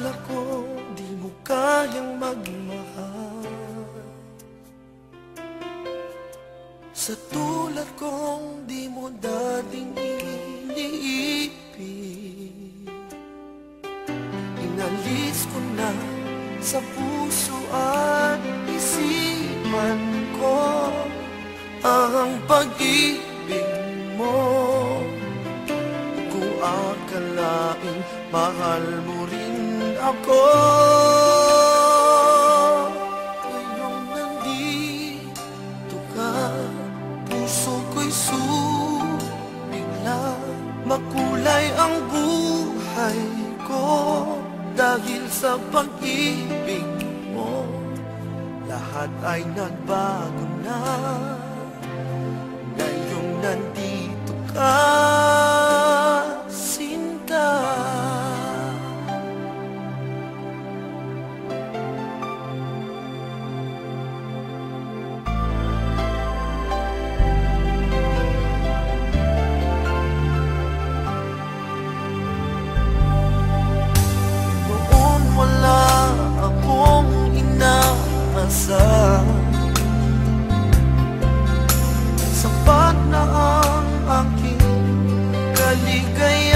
akala ko di mo kayang magmahal. Sa tulad kong di mo dating iniibig, inalis ko na sa puso at isipan ko ang pag-ibig mo. Kung akalain mahal mo rin ako, ngayong nandito ka, puso ko'y sumigla. Makulay ang buhay ko dahil sa pag-ibig mo. Lahat ay nagbago na ngayong nandito ka, Sinta. Noon wala akong inaasal, sapat na ang aking kaligaya.